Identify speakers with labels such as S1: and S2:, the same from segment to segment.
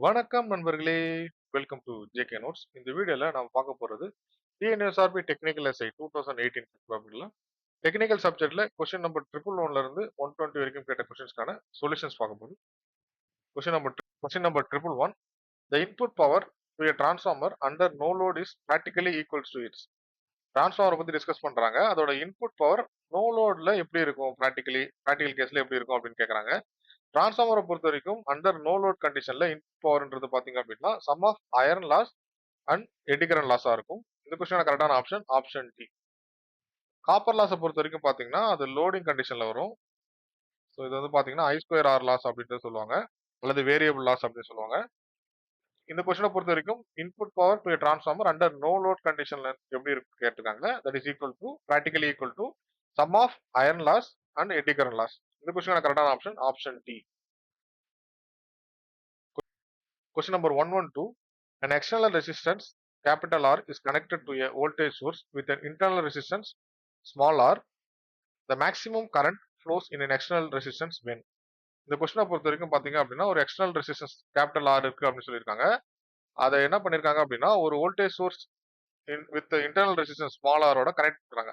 S1: வணக்கம் நண்பர்களே. Welcome to JK notes. இந்த வீடியோல நம்ம பார்க்க போறது டிஎன்எஸ்ஆர்பி டெக்னிக்கல் எஸ்ஐ 2018 ப்ராப்ளம்ல டெக்னிக்கல் சப்ஜெக்ட்ல கொஸ்டின் நம்பர் 111 இருந்து 120 வரைக்கும் கேட்ட கொஸ்டின்ஸ்க்கான சொல்யூஷன்ஸ் பார்க்க போறோம். Question number 111. The input power to a transformer under no load is practically equals to its. Transformer பத்தி டிஸ்கஸ் பண்றாங்க. அதோட இன்புட் பவர் நோ லோட்ல எப்படி இருக்கும், பிராக்டிகல் கேஸ்ல எப்படி இருக்கும் அப்படின்னு கேக்குறாங்க. டிரான்ஸ்ஃபார்மரை பொறுத்த வரைக்கும் அண்டர் நோ லோட் கண்டிஷன்ல இன்புட் பவர்ன்றது பாத்தீங்க அப்படின்னா sum of iron loss and eddy current லாஸா இருக்கும். இந்த கொஸ்டின் கரெக்டான ஆப்ஷன் ஆப்ஷன் டி. காப்பர் லாஸை பொறுத்த வரைக்கும் பாத்தீங்கன்னா அது லோடிங் கண்டிஷன்ல வரும். ஸோ இது வந்து பாத்தீங்கன்னா ஐ ஸ்கொயர் ஆர் லாஸ் அப்படின்ட்டு சொல்லுவாங்க, அல்லது வேரியபிள் லாஸ் அப்படின்னு சொல்லுவாங்க. இந்த கொஸ்டினை பொறுத்த வரைக்கும் input power to transformer under no load கண்டிஷன்ல எப்படி இருக்கு கேட்டிருக்காங்க. That is equal to practically equal to sum of iron loss and eddy current loss. இந்த கொஸ்டின் கரெக்டான option option D. Question number 112. An external resistance capital R is connected to a voltage source with an internal resistance small r. The maximum current flows in an external resistance when. இந்த கொஸ்டினை பொறுத்த வரைக்கும் பாத்தீங்க அப்படின்னா ஒரு external resistance capital R இருக்கு அப்படின்னு சொல்லியிருக்காங்க. அதை என்ன பண்ணிருக்காங்க அப்படின்னா ஒரு voltage source with internal resistance small ஆரோட கனெக்ட் பண்றாங்க.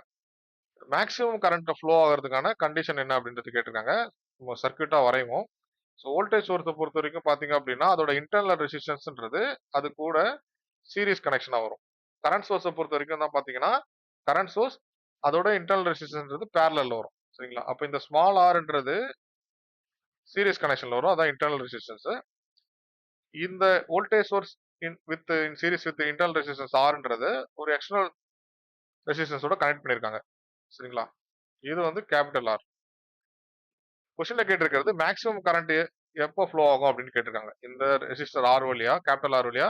S1: மேக்ஸிமம் கரண்ட் ஃப்ளோ ஆகிறதுக்கான கண்டிஷன் என்ன அப்படின்றது கேட்டிருக்காங்க. சர்க்கியூட்டா வரைவோம். ஸோ வோல்டேஜ் சோர்ஸை பொறுத்த வரைக்கும் பார்த்தீங்க அப்படின்னா அதோட இன்டர்னல் ரெசிஸ்டன்ஸ்ன்றது அது கூட சீரிஸ் கனெக்ஷனாக வரும். கரண்ட் சோர்ஸை பொறுத்த வரைக்கும் தான் பார்த்தீங்கன்னா கரண்ட் சோர்ஸ் அதோட இன்டர்னல் ரெசிஸ்டன்ஸ்ன்றது பேரலல் வரும். சரிங்களா? அப்போ இந்த ஸ்மால் ஆர்ன்றது சீரிஸ் கனெக்ஷன்ல வரும், அதான் இன்டர்னல் ரெசிஸ்டன்ஸ். இந்த voltage source with series with internal resistance ஆர்ன்றது ஒரு எக்ஸ்டர்னல் ரெசிஸ்டன்ஸோட கனெக்ட் பண்ணியிருக்காங்க. சரிங்களா? இது வந்து கேபிட்டல் ஆர். கொஸ்டின்ல கேட்டிருக்கிறது மேக்ஸிமம் கரண்ட் எப்போ ஃப்ளோ ஆகும் அப்படின்னு கேட்டிருக்காங்க. இந்த ரெசிஸ்டர் ஆர் வழியா, கேபிட்டல் ஆர் வழியா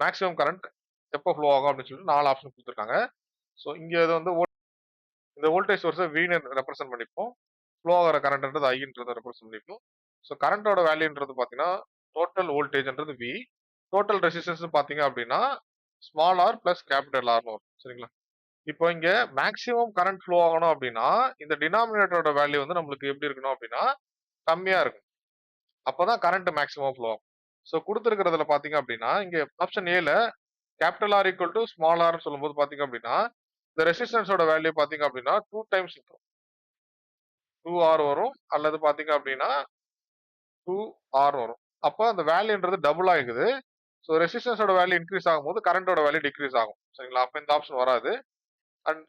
S1: மேக்ஸிமம் கரண்ட் எப்போ ஃப்ளோ ஆகும் அப்படின்னு சொல்லிட்டு 4 ஆப்ஷன் கொடுத்துருக்காங்க. ஸோ இங்க இது வந்து இந்த வோல்டேஜ் சோர்ஸை வீணு ரெப்ரசென்ட் பண்ணிப்போம், ஃப்ளோ ஆகிற கரண்ட்ன்றது ஐன்றது ரெப்ரசென்ட் பண்ணிப்போம். ஸோ கரண்டோட வேல்யூன்றது பார்த்தீங்கன்னா டோட்டல் வோல்டேஜ்ன்றது வி, டோட்டல் ரெசிஸ்டன்ஸ் பார்த்தீங்க அப்படின்னா ஸ்மால் ஆர் பிளஸ் கேபிட்டல் ஆர்னு வரும். சரிங்களா? இப்போ இங்க மேக்ஸிமம் கரண்ட் ஃப்ளோ ஆகணும் அப்படின்னா இந்த டினாமினேட்டரோட வேல்யூ வந்து நம்மளுக்கு எப்படி இருக்கணும் அப்படின்னா கம்மியா இருக்கும். அப்பதான் கரண்ட் மேக்ஸிமம் ஃப்ளோ ஆகும். ஸோ கொடுத்துருக்கிறதுல பாத்தீங்க அப்படின்னா இங்க ஆப்ஷன் ஏல capital R equal to small R சொல்லும்போது பாத்தீங்க அப்படின்னா இந்த ரெசிஸ்டன்ஸோட வேல்யூ பாத்தீங்க அப்படின்னா 2 டைம்ஸ் இருக்கும், 2R வரும், அல்லது பாத்தீங்க அப்படின்னா 2R வரும். அப்போ அந்த வேல்யூன்றது டபுள் ஆகுது. ஸோ ரெசிஸ்டன்ஸோட வேல்யூ இன்க்ரீஸ் ஆகும்போது கரண்டோட வேல்யூ டிக்ரீஸ் ஆகும். சரிங்களா? அப்போ இந்த ஆப்ஷன் வராது. And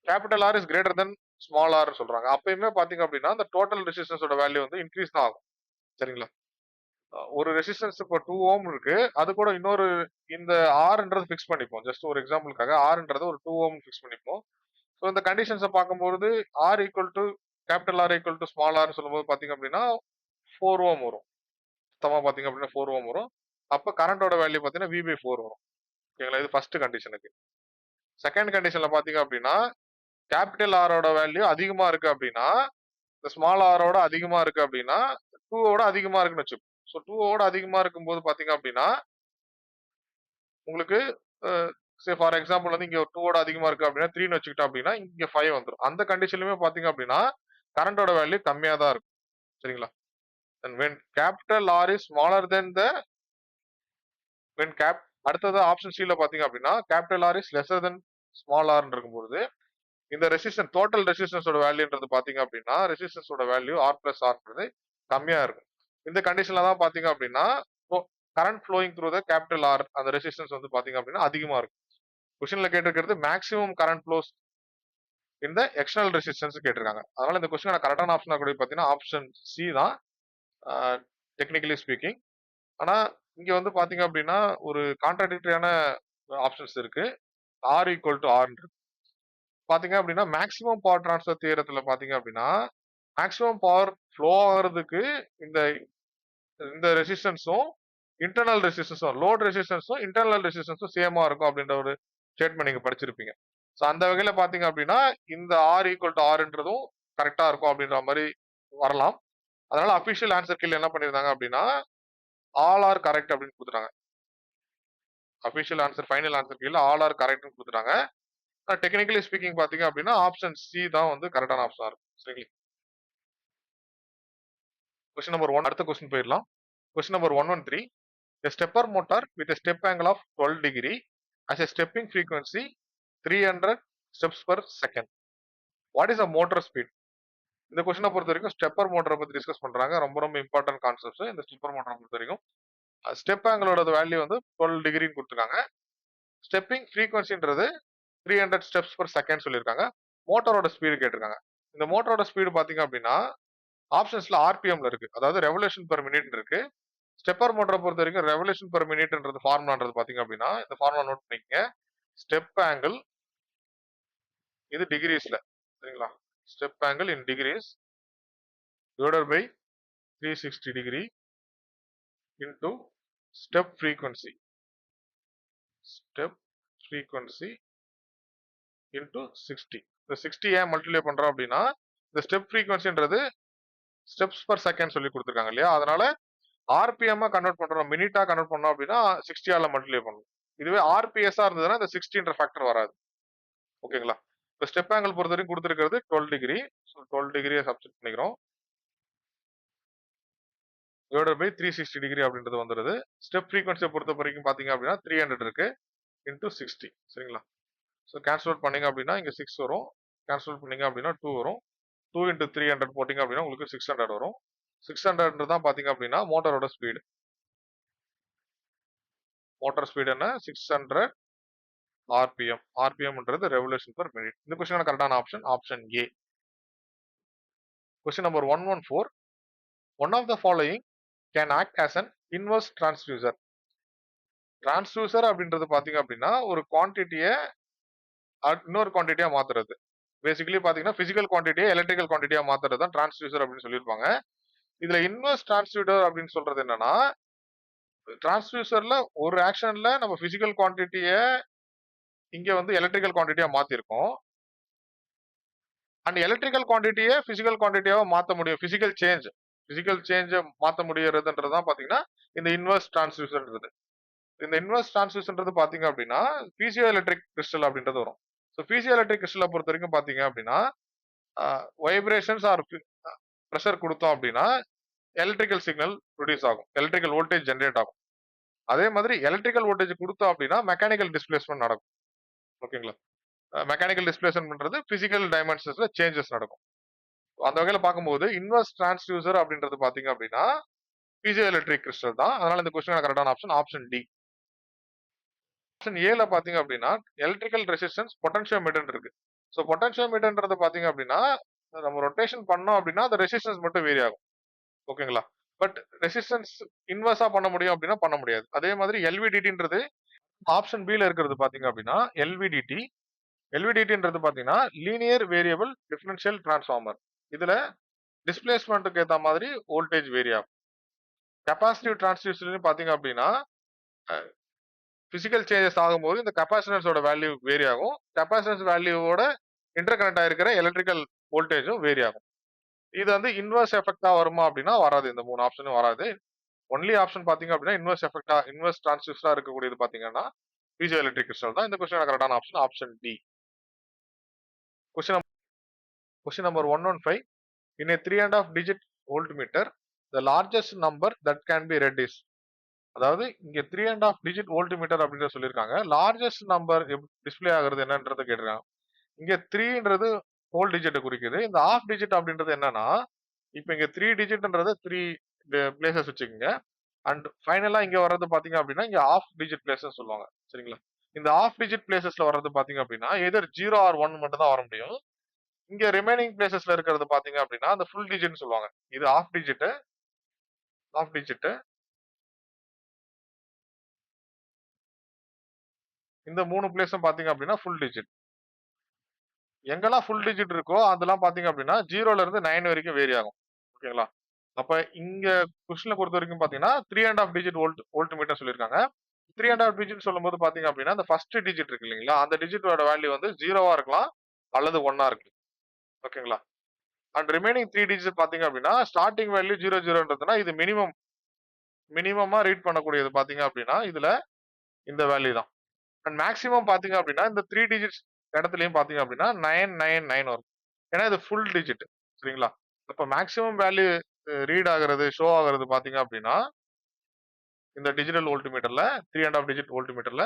S1: capital R is greater than small R சொல்றாங்க. அப்பயுமே பாத்தீங்க அப்படின்னா இந்த டோட்டல் ரெசிஸ்டன்ஸோட வேல்யூ வந்து இன்க்ரீஸ் தான் ஆகும். சரிங்களா? ஒரு ரெசிஸ்டன்ஸ் இப்போ 2 ஓம் இருக்கு, அது கூட இன்னொரு இந்த ஆர்ன்றது ஃபிக்ஸ் பண்ணிப்போம். ஜஸ்ட் ஒரு எக்ஸாம்பிளுக்காக ஆர்ன்றது ஒரு 2 ஓம் ஃபிக்ஸ் பண்ணிப்போம். ஸோ இந்த கண்டிஷன்ஸை பார்க்கும்போது R equal to capital R equal to small R சொல்லும்போது பாத்தீங்க அப்படின்னா 4 ஓம் வரும். சுத்தமா பாத்தீங்க அப்படின்னா 4 ஓம் வரும். அப்போ கரண்டோட வேல்யூ பாத்தீங்கன்னா V by 4 வரும். ஓகேங்களா? இது ஃபர்ஸ்ட் கண்டிஷனுக்கு. செகண்ட் கண்டிஷன்ல பாத்தீங்க அப்படின்னா கேபிட்டல் ஆரோட வேல்யூ அதிகமா இருக்கு அப்படின்னா இந்த ஸ்மால் ஆரோட அதிகமா இருக்கு அப்படின்னா 2ஓட அதிகமா இருக்குன்னு வச்சுக்கோ. ஸோ 2ஓட அதிகமா இருக்கும்போது பாத்தீங்க அப்படின்னா உங்களுக்கு ஃபார் எக்ஸாம்பிள் வந்து இங்க 2ஓட அதிகமா இருக்கு அப்படின்னா 3ன்னு வச்சுக்கிட்டோம் அப்படின்னா இங்க 5 வந்துடும். அந்த கண்டிஷன்லயுமே பாத்தீங்க அப்படின்னா கரண்டோட வேல்யூ கம்மியா தான் இருக்கும். சரிங்களா? And when capital R is smaller than the அடுத்தது ஆப்ஷன் சில பாத்தீங்க அப்படின்னா capital R is lesser than small R இருக்கும்போது இந்த ரெசிஸ்டன்ஸ் டோட்டல் ரெசிஸ்டன்ஸோட வேல்யூன்றது பாத்தீங்க அப்படின்னா ரெசிஸ்டன்ஸோட வேல்யூ ஆர் பிளஸ் ஆர்ன்றது கம்மியா இருக்கும். இந்த கண்டிஷன்ல தான் பாத்தீங்க அப்படின்னா current flowing through the capital R அந்த ரெசிஸ்டன்ஸ் வந்து பாத்தீங்க அப்படின்னா அதிகமா இருக்கும். கொஸ்டின்ல கேட்டிருக்கிறது மேக்ஸிமம் கரண்ட் ஃப்ளோஸ் இந்த எக்ஸ்டர்னல் ரெசிஸ்டன்ஸ் கேட்டிருக்காங்க. அதனால இந்த கொஸ்டின் கரெக்டான ஆப்ஷன் கூட பாத்தீங்கன்னா ஆப்ஷன் சி தான் டெக்னிக்கலி ஸ்பீக்கிங். ஆனா இங்க வந்து பாத்தீங்க அப்படின்னா ஒரு கான்ட்ராடிக்டரியான ஆப்ஷன்ஸ் இருக்கு. ஆர் ஈக்குவல் டு ஆர் பாத்தீங்க அப்படின்னா மேக்ஸிமம் பவர் டிரான்ஸ்ஃபர் தியரத்துல பாத்தீங்க அப்படின்னா மேக்ஸிமம் பவர் ஃப்ளோ ஆகிறதுக்கு இந்த இந்த ரெசிஸ்டன்ஸும் இன்டர்னல் ரெசிஸ்டன்ஸும் லோட் ரெசிஸ்டன்ஸும் இன்டர்னல் ரெசிஸ்டன்ஸும் சேமா இருக்கும் அப்படின்ற ஒரு ஸ்டேட்மெண்ட் நீங்க படிச்சிருப்பீங்க. ஸோ அந்த வகையில பாத்தீங்க அப்படின்னா இந்த ஆர் ஈக்குவல் டு ஆர்ன்றதும் கரெக்டா இருக்கும் அப்படின்ற மாதிரி வரலாம். அதனால அபிஷியல் ஆன்சர் கீழே என்ன பண்ணிருந்தாங்க அப்படின்னா ஆல் ஆர் கரெக்ட் அப்படின்னு கொடுத்துட்டாங்க. அபிஷியல் ஆன்சர் ஃபைனல் ஆன்சர் கீழே ஆல் ஆர் கரெக்ட்னு கொடுத்துட்டாங்க. டெக்னிக்கலி ஸ்பீக்கிங் பாத்தீங்க அப்படின்னா ஆப்ஷன் சி தான் வந்து கரெக்டான ஆப்ஷனா இருக்கும். சரிங்களா? கொஸ்டின் நம்பர் 1 அடுத்த கொஸ்டின் போயிடலாம். Question number 113. A stepper motor with a step angle of 12 degree has a stepping frequency 300 steps per second. What is the motor speed? இந்த கொஸ்டினை பொறுத்த வரைக்கும் ஸ்டெப்பர் மோட்டரை பத்தி டிஸ்கஸ் பண்றாங்க. ரொம்ப ரொம்ப இம்பார்ட்டன்ட் கான்செப்ட்ஸ் இந்த ஸ்டெப்பர் மோட்டரை பொறுத்த வரைக்கும். ஸ்டெப் ஆங்கிளோட வேல்யூ வந்து 12 டிகிரின்னு கொடுத்துருக்காங்க. ஸ்டெப்பிங் ஃப்ரீக்வன்சின்றது 300 ஸ்டெப்ஸ் per செகண்ட் சொல்லியிருக்காங்க. மோட்டரோட ஸ்பீடு கேட்டிருக்காங்க. இந்த மோட்டரோட ஸ்பீடு பாத்தீங்க அப்படின்னா ஆப்ஷன்ஸ்ல ஆர்பிஎம்ல இருக்கு. அதாவது ரெவல்யூஷன் பெர் மினிட் இருக்கு. ஸ்டெப்பர் மோட்டரை பொறுத்த வரைக்கும் ரெவல்யூஷன் பெர் மினிட்ன்றது ஃபார்முலான்றது பாத்தீங்க அப்படின்னா இந்த ஃபார்முலா நோட் பண்ணிக்கங்க. ஸ்டெப் ஆங்கிள் இது டிகிரிஸ்ல சரிங்களா? Step angle in degrees divided by 360 degree into step frequency into 60. இந்த 60 ஏன் மல்டிப்ளை பண்றோம் அப்படின்னா இந்த ஸ்டெப் ஃப்ரீக்வன்சின்றது ஸ்டெப்ஸ் per செகண்ட் சொல்லி கொடுத்துருக்காங்க இல்லையா? அதனால ஆர்பிஎம் கன்வெர்ட் பண்றோம், மினிட்டா கன்வெர்ட் பண்ணோம் அப்படின்னா 60 ஆல மல்டிப்ளை பண்ணணும். இதுவே ஆர்பிஎஸ் இருந்ததுன்னா இந்த 60ன்ற ஃபேக்டர் வராது. ஓகேங்களா? இப்போ ஸ்டெப் ஆங்கிள் பொறுத்த வரைக்கும் கொடுத்துருக்கிறது 12 டிகிரி. ஸோ 12 டிகிரியை சப்ஸ்டிட் பண்ணிக்கிறோம். டிவைடட் பை 360 டிகிரி அப்படின்றது வந்துருது. ஸ்டெப் ஃப்ரீக்வன்சியை பொறுத்த வரைக்கும் பாத்தீங்க அப்படின்னா 300 இருக்கு இன்டூ 60 சரிங்களா? ஸோ கேன்சல் அவுட் பண்ணீங்க அப்படின்னா இங்க 6 வரும். கேன்சல் அவுட் பண்ணீங்க அப்படின்னா 2 வரும். 2 இன்டூ 300 போட்டீங்க அப்படின்னா உங்களுக்கு 600 வரும். 600 தான் பாத்தீங்க அப்படின்னா மோட்டரோட ஸ்பீடு. மோட்டார் ஸ்பீடு என்ன? 600 ஆர்பிஎம். ஆர்பிஎம்ன்றது ரெவல்யூஷன் பெர் மினிட். இந்த கொஸ்டினான கரெக்டான option option A. Question number 114. One of the following can act as an inverse transducer. Transducer அப்படின்றது பாத்தீங்க அப்படின்னா ஒரு குவான்டிட்டியை இன்னொரு குவான்டிட்டியா மாத்துறது. பேசிக்கலி பாத்தீங்கன்னா பிசிக்கல் குவான்டிட்டியை எலக்ட்ரிக்கல் குவான்டிட்டியா மாத்துறது தான் டிரான்ஸ்டியூசர் அப்படின்னு சொல்லியிருப்பாங்க. இதுல இன்வெர்ஸ் டிரான்ஸ்டியூசர் அப்படின்னு சொல்றது என்னன்னா டிரான்ஸ்டியூசர்ல ஒரு ஆக்ஷன்ல நம்ம பிசிக்கல் குவான்டிட்டியை இங்க வந்து எலக்ட்ரிக்கல் குவான்டிட்டியா மாத்திருக்கோம். அண்ட் எலக்ட்ரிக்கல் குவான்டிட்டியை பிசிக்கல் குவான்டிட்டியாவை மாத்த முடியும். பிசிக்கல் சேஞ்ச் மாத்த முடியறதுன்றதுதான் பாத்தீங்கன்னா இந்த இன்வெர்ஸ் டிரான்ஸ்டியூசர்ன்றது. இந்த இன்வெர்ஸ் டிரான்ஸ்டியூசர்ன்றது பாத்தீங்க அப்படின்னா பீசியோ எலக்ட்ரிக் கிறிஸ்டல் அப்படின்றது வரும். ஸோ பீசியோ எலக்ட்ரிக் கிறிஸ்டலை பொறுத்த வரைக்கும் பாத்தீங்க அப்படின்னா வைப்ரேஷன்ஸ் ஆர் ப்ரெஷர் கொடுத்தோம் அப்படின்னா எலக்ட்ரிக்கல் சிக்னல் ப்ரொடியூஸ் ஆகும், எலக்ட்ரிக்கல் வோல்டேஜ் ஜென்ரேட் ஆகும். அதே மாதிரி எலக்ட்ரிக்கல் வோல்டேஜ் கொடுத்தோம் அப்படின்னா மெக்கானிக்கல் டிஸ்பிளேஸ்மெண்ட் நடக்கும். ஓகேங்களா? மெக்கானிக்கல் டிஸ்பிளேஸ்மெண்ட்ன்றது பிசிக்கல் டைமென்ஷன்ஸ்ல சேஞ்சஸ் நடக்கும். அந்த வகையில பார்க்கும்போது இன்வெர்ஸ் டிரான்ஸ்டியூசர் அப்படின்றது பாத்தீங்க அப்படின்னா பீசியோ எலக்ட்ரிக் கிறிஸ்டல் தான். அதனால இந்த கொஸ்டின் கரெக்டான ஆப்ஷன் ஆப்ஷன் டி. ஆப்ஷன் ஏல பாத்தீங்க அப்படின்னா எலக்ட்ரிக்கல் ரெசிஸ்டன்ஸ் பொட்டன்ஷியோமீட்டர் இருக்கு. ஸோ பொட்டன்ஷியோமீட்டர்ன்றது பாத்தீங்க அப்படின்னா நம்ம ரொட்டேஷன் பண்ணோம் அப்படின்னா அந்த ரெசிஸ்டன்ஸ் மட்டும் வேரி ஆகும். ஓகேங்களா? பட் ரெசிஸ்டன்ஸ் இன்வெர்ஸா பண்ண முடியும் அப்படின்னா பண்ண முடியாது. அதே மாதிரி எல்விடிடின்றது ஆப்ஷன் பில இருக்கிறது பாத்தீங்க அப்படின்னா எல்விடிடின்றது பாத்தீங்கன்னா லீனியர் வேரியபிள் டிஃபரன்ஷியல் டிரான்ஸ்ஃபார்மர். இதுல டிஸ்பிளேஸ்மெண்ட்டுக்கு ஏத்த மாதிரி வோல்டேஜ் வேரி ஆகும். கெபாசிட்டிவ் டிரான்ஸ்டியூசர்னு பாத்தீங்க அப்படின்னா பிசிக்கல் சேஞ்சஸ் ஆகும்போது இந்த கெபாசிட்டன்ஸோட வேல்யூ வேரி ஆகும். கெபாசிட்டன்ஸ் வேல்யூவோட இன்டர் கனெக்ட் ஆயிருக்கிற எலக்ட்ரிக்கல் வோல்டேஜும் வேரி ஆகும். இது வந்து இன்வெர்ஸ் எஃபெக்டா வருமா அப்படின்னா வராது. இந்த 3 ஆப்ஷனும் வராது. ஒன்லி ஆப்ஷன் பாத்தீங்க அப்படின்னா இன்வெர்ஸ் டிரான்ஸ்டியூசரா இருக்கக்கூடியது பாத்தீங்கன்னா பீசியோ எலக்ட்ரிக் கிறிஸ்டல் தான். இந்த கொஸ்டின் கரெக்டான option option D. Question number 115. In a 3.5 digit voltmeter, the largest number that can be read is. அதாவது இங்க 3.5 digit voltmeter அப்படின்னு சொல்லியிருக்காங்க. லார்ஜஸ்ட் நம்பர் டிஸ்பிளே ஆகுறது என்னன்றதை கேட்டிருக்காங்க. இங்க 3ன்றது ஹோல் டிஜிட்டை குறிக்குது. இந்த ஆஃப் டிஜிட் அப்படின்றது என்னன்னா இப்போ இங்க 3 டிஜிட்ன்றது 3 பிளேசஸ் வச்சுக்கோங்க. அண்ட் ஃபைனலா இங்க வர்றது பாத்தீங்க அப்படின்னா இங்க ஆஃப் டிஜிட் பிளேசஸ் சொல்லுவாங்க. சரிங்களா? இந்த ஆஃப் டிஜிட் பிளேசஸ்ல வர்றது பாத்தீங்க அப்படின்னா எதர் 0 ஆர் 1 மட்டும் தான் வர முடியும். இங்க ரிமைனிங் பிளேசஸ்ல இருக்கிறது பாத்தீங்க அப்படின்னா அந்த ஃபுல் டிஜிட்னு சொல்லுவாங்க. இது ஆஃப் டிஜிட். இந்த 3 பிளேஸும் பாத்தீங்க அப்படின்னா ஃபுல் டிஜிட். எங்கெல்லாம் ஃபுல் டிஜிட் இருக்கோ அதெல்லாம் பாத்தீங்க அப்படின்னா 0ல இருந்து 9 வரைக்கும் வேரி ஆகும். ஓகேங்களா? அப்ப இங்க கொஸ்டின்ல பொறுத்த வரைக்கும் பாத்தீங்கன்னா 3.5 டிஜிட் வோல்ட்மீட்டர் சொல்லியிருக்காங்க. 3.5 டிஜிட் சொல்லும்போது பாத்தீங்க அப்படின்னா அந்த ஃபர்ஸ்ட் டிஜிட் இருக்கு இல்லைங்களா, அந்த டிஜிட்டோட வேல்யூ வந்து 0வா இருக்கலாம் அல்லது 1ஆ இருக்கு. ஓகேங்களா? அண்ட் ரிமைனிங் 3 டிஜிட் பாத்தீங்க அப்படின்னா ஸ்டார்டிங் வேல்யூ 00ன்றதுனா இது மினிமமா ரீட் பண்ணக்கூடியது பாத்தீங்க அப்படின்னா இதுல இந்த வேல்யூ தான். அண்ட் மேக்ஸிமம் பாத்தீங்க அப்படின்னா இந்த 3 டிஜிட்ஸ் இடத்துலயும் பாத்தீங்க அப்படின்னா 999 வரும். ஏன்னா இது ஃபுல் டிஜிட். சரிங்களா? அப்ப மேக்ஸிமம் வேல்யூ ரீட் ஆகுறது ஷோ ஆகுறது பாத்தீங்க அப்படின்னா இந்த டிஜிட்டல் வோல்ட்மீட்டர்ல 3.5 டிஜிட் வோல்ட்மீட்டர்ல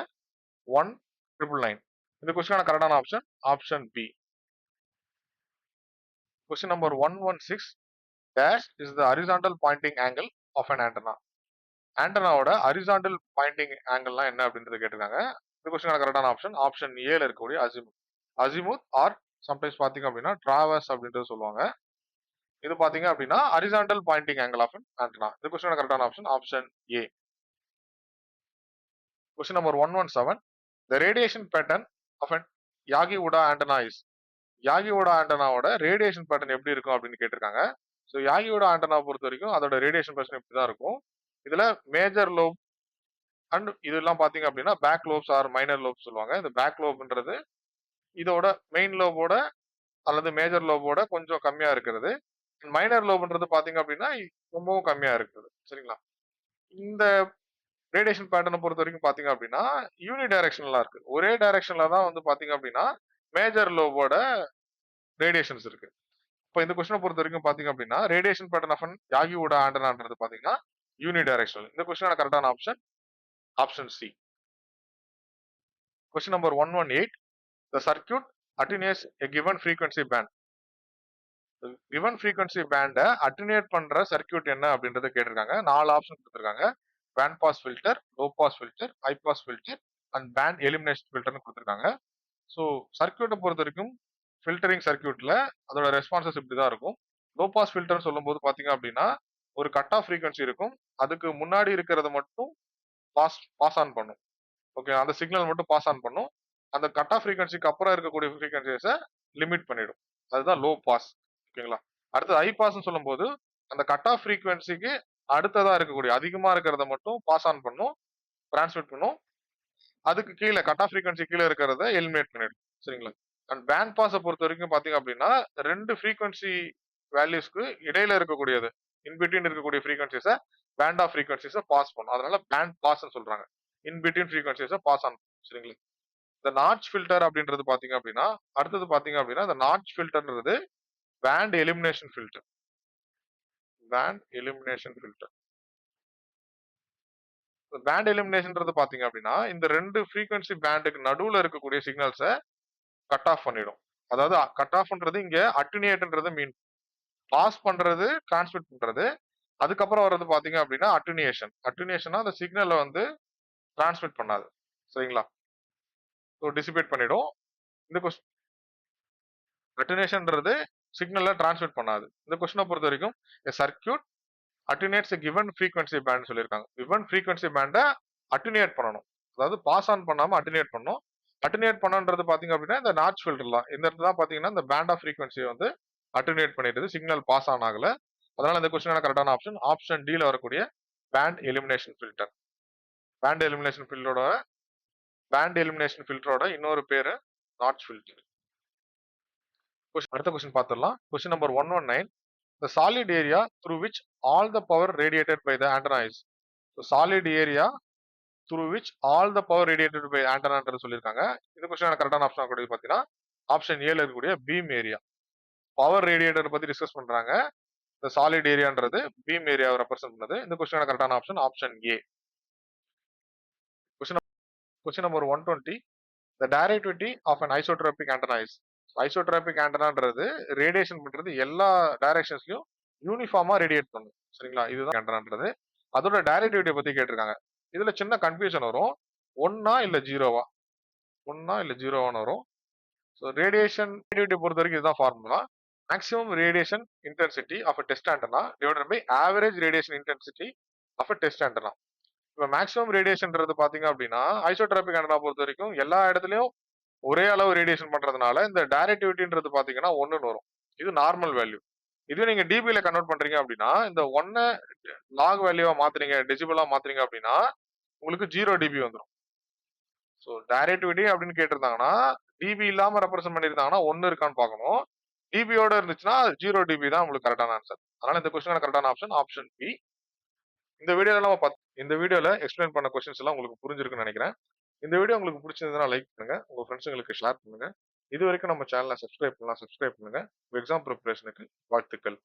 S1: 1999. இந்த கொஸ்டினான கரெக்டான option option B. Question number 116. Dash is the horizontal pointing angle of an antenna. ஆண்டனாவோட ஹரிசாண்டல் பாயிண்டிங் ஆங்கிள்லாம் என்ன அப்படின்றத கேட்டிருக்காங்க. இந்த கொஸ்டினான கரெக்டான ஆப்ஷன் ஆப்ஷன் ஏல இருக்கக்கூடிய அசிமுத். அசிமுத் ஆர் சம்டைம்ஸ் பாத்தீங்க அப்படின்னா டிராவர்ஸ் அப்படின்றது சொல்லுவாங்க. இது பாத்தீங்க அப்படின்னா horizontal pointing angle of an antenna. இந்த கொஸ்டினான கரெக்டான option option A. Question number 117. The radiation pattern of an Yagi-Uda antenna is. Yagi Uda ஆண்டனாவோட ரேடியேஷன் பேட்டர்ன் எப்படி இருக்கும் அப்படின்னு கேட்டிருக்காங்க. ஸோ யாகியோடா ஆண்டனா பொறுத்த வரைக்கும் அதோட ரேடியேஷன் பேட்டர்ன் இப்படி தான் இருக்கும். இதுல மேஜர் லோப் அண்ட் இதெல்லாம் பாத்தீங்க அப்படின்னா back lobes are minor lobe சொல்லுவாங்க. இந்த பேக் லோப்ன்றது இதோட மெயின் லோபோட அல்லது மேஜர் லோபோட கொஞ்சம் கம்மியா இருக்கிறது. மைனர் லோப்ன்றது பாத்தீங்க அப்படின்னா ரொம்பவும் கம்மியா இருக்குது. சரிங்களா? இந்த ரேடியேஷன் பேட்டர்னை பொறுத்த வரைக்கும் பாத்தீங்க அப்படின்னா யூனி டைரக்ஷனலா இருக்கு. ஒரே டைரக்ஷன்ல தான் வந்து பாத்தீங்க அப்படின்னா மேஜர் லோபோட ரேடியேஷன்ஸ் இருக்கு. இப்போ இந்த கொஸ்டினை பொறுத்த வரைக்கும் பாத்தீங்க அப்படின்னா ரேடியேஷன் பேட்டர்ன் ஆஃப் யாகியோட ஆண்டனான்றது பாத்தீங்கன்னா யூனி டைரக்ஷனல். இந்த கொஸ்டினான கரெக்டான option option C. Question number 118. The circuit attenuates a given frequency band. given frequency band attenuate பண்ற சர்க்யூட் என்ன அப்படின்றத கேட்டிருக்காங்க. 4 ஆப்ஷன் கொடுத்திருக்காங்க. Band pass filter, low pass filter, high pass filter and band elimination ஃபில்டர்னு கொடுத்திருக்காங்க. ஸோ சர்க்யூட்டை பொறுத்த வரைக்கும் ஃபில்டரிங் சர்க்யூட்ல அதோட ரெஸ்பான்சஸ் இப்படி தான் இருக்கும். லோ பாஸ் ஃபில்டர் சொல்லும்போது பாத்தீங்க அப்படின்னா ஒரு கட் ஆஃப் ஃப்ரீக்வன்சி இருக்கும். அதுக்கு முன்னாடி இருக்கிறத மட்டும் பாஸ் ஆன் பண்ணும். ஓகே, அந்த சிக்னல் மட்டும் பாஸ் ஆன் பண்ணும். அந்த கட் ஆஃப் ஃப்ரீக்வன்சிக்கு அப்புறம் இருக்கக்கூடிய ஃப்ரீக்வன்சிஸை லிமிட் பண்ணிடும். அதுதான் லோ பாஸ். ஓகேங்களா? அடுத்து ஹை பாஸ்ன்னு சொல்லும்போது அந்த கட் ஆஃப் ஃப்ரீக்வன்சிக்கு அடுத்ததா இருக்கக்கூடிய அதிகமா இருக்கிறத மட்டும் பாஸ் ஆன் பண்ணும், டிரான்ஸ்மிட் பண்ணும். அதுக்கு கீழே கட் ஆஃப் ஃப்ரீக்வன்சி கீழே இருக்கிறத எலிமினேட் பண்ணிடும். சரிங்களா? அண்ட் பேண்ட் பாஸை பொறுத்த வரைக்கும் பாத்தீங்க அப்படின்னா 2 ஃப்ரீக்வன்சி வேல்யூஸ்க்கு இடையில இருக்கக்கூடியது இன்பிட்வீன் இருக்கக்கூடிய ஃப்ரீக்வன்சிஸை பேண்ட் ஆஃப் ஃப்ரீக்வன்சிஸை பாஸ் பண்ணும். அதனால பேண்ட் பாஸ்ன்னு சொல்றாங்க. இன்பிட்வீன் ஃப்ரீக்வன்சிஸை பாஸ் ஆன். சரிங்களா? இந்த நாட்ச் ஃபில்டர் அப்படின்றது பாத்தீங்க அப்படின்னா அடுத்தது பாத்தீங்க அப்படின்னா இந்த நாட்ச் ஃபில்டர்ன்றது band elimination filter. Band elimination filter. Band எலிமினேஷன்ன்றது பாத்தீங்க அப்படின்னா இந்த 2 ஃப்ரீக்வன்சி பேண்டுக்கு நடுவுல இருக்கக்கூடிய சிக்னல்ஸை கட் ஆஃப் பண்ணிடும். அதாவது கட் ஆஃப்ன்றது இங்க அட்டென்யூயேட்ன்றது மீன். பாஸ் பண்றது, டிரான்ஸ்மிட் பண்றது. அதுக்கப்புறம் வர்றது பாத்தீங்க அப்படின்னா அட்டென்யூயேஷன். அட்டென்யூயேஷனா அந்த சிக்னலை வந்து டிரான்ஸ்மிட் பண்ணாது. சரிங்களா? ஸோ டிசிபேட் பண்ணிடும். இந்த அட்டென்யூயேஷன்ன்றது சிக்னலை டிரான்ஸ்மிட் பண்ணாது. இந்த கொஸ்டினை பொறுத்த வரைக்கும் சர்க்யூட் அட்டென்யூயேட்ஸ் கிவன் ஃப்ரீக்வன்சி பேண்ட் சொல்லியிருக்காங்க. கிவன் ஃப்ரீக்வன்சி பேண்டை அட்டென்யூயேட் பண்ணணும். அதாவது பாஸ் ஆன் பண்ணாம அட்டென்யூயேட் பண்ணணும். அட்டென்யூயேட் பண்ணன்றது பாத்தீங்க அப்படின்னா இந்த நாட்ச் ஃபில்டர் தான். இந்த இடத்துல தான் பாத்தீங்கன்னா இந்த பேண்ட் ஆஃப் ஃப்ரீக்வன்சியை வந்து அட்டென்யூயேட் பண்ணிடுது. சிக்னல் பாஸ் ஆன் ஆகல. அதனால இந்த கொஸ்டினான கரெக்டான ஆப்ஷன் ஆப்ஷன் டில வரக்கூடிய band elimination filter. Band elimination ஃபில்டரோட இன்னொரு பேரு நாட்ச் ஃபில்டர். அடுத்த கொஸ்டின் பார்த்துடலாம். Question number 119. The solid area through which all the power radiated by the antenna is. So solid area through which all the power radiated by antennaன்றது சொல்லியிருக்காங்க. இந்த கொஸ்டினான கரெக்டான option கூட பாத்தீங்கன்னா ஆப்ஷன் ஏல இருக்கக்கூடிய பீம் ஏரியா. பவர் ரேடியேட்டர் பத்தி discuss பண்றாங்க. இந்த சாலிட் ஏரியான்றது பீம் ஏரியாவை ரெப்ரசென்ட் பண்ணுது. இந்த கொஸ்டினான கரெக்டான option option A. Question number 120. The directivity of an isotropic antenna is. Isotropic ஆண்டனான்றது ரேடியேஷன் பண்றது எல்லா டைரக்ஷன்ஸ்லயும் யூனிஃபார்மா ரேடியேட் பண்ணும். சரிங்களா? இதுதான் ஆண்டனான்றது. அதோட டைரக்டிவிட்டியை பத்தி கேட்டிருக்காங்க. இதுல சின்ன கன்ஃபியூஷன் வரும். 1 இல்ல 0வா? 1 இல்ல 0வான்னு வரும். ஸோ ரேடியேஷன் ரேடியேட்டிவிட்டி பொறுத்த வரைக்கும் இதுதான் formula. maximum radiation intensity of a test antenna divided by average radiation intensity of a test antenna. இப்போ மேக்ஸிமம் ரேடியேஷன்ன்றது பாத்தீங்க அப்படின்னா ஐசோட்ரோபிக் ஆண்டனா பொறுத்த வரைக்கும் எல்லா இடத்துலயும் ஒரே அளவு ரேடியேஷன் பண்றதுனால இந்த டைரக்டிவிட்டின்றது பாத்தீங்கன்னா 1ன்னு வரும். இது நார்மல் வேல்யூ. இதுவே நீங்க டிபில கன்வெர்ட் பண்றீங்க அப்படின்னா இந்த 1 லாக் வேல்யூவா மாத்துறீங்க, டெசிபலா மாத்துறீங்க அப்படின்னா உங்களுக்கு 0 டிபி வந்துடும். ஸோ டைரக்டிவிட்டி அப்படின்னு கேட்டிருந்தாங்கன்னா டிபி இல்லாம ரெப்ரசென்ட் பண்ணியிருந்தாங்கன்னா 1 இருக்கான்னு பார்க்கணும். டிபியோட இருந்துச்சுன்னா 0 டிபி தான் உங்களுக்கு கரெக்டான ஆன்சர். அதனால இந்த கொஸ்டினான கரெக்டான ஆப்ஷன் ஆப்ஷன் பி. இந்த வீடியோல எக்ஸ்பிளைன் பண்ண கொஸ்டின்ஸ் எல்லாம் உங்களுக்கு புரிஞ்சிருக்குன்னு நினைக்கிறேன். இந்த வீடியோ உங்களுக்கு பிடிச்சிருந்ததுன்னா லைக் பண்ணுங்க, உங்க ஃப்ரெண்ட்ஸுங்களுக்கு ஷேர் பண்ணுங்க. இது வரைக்கும் நம்ம சேனலை சப்ஸ்கிரைப் பண்ணுங்க. எக்ஸாம் ப்ரிப்பரேஷனுக்கு வாழ்த்துக்கள்.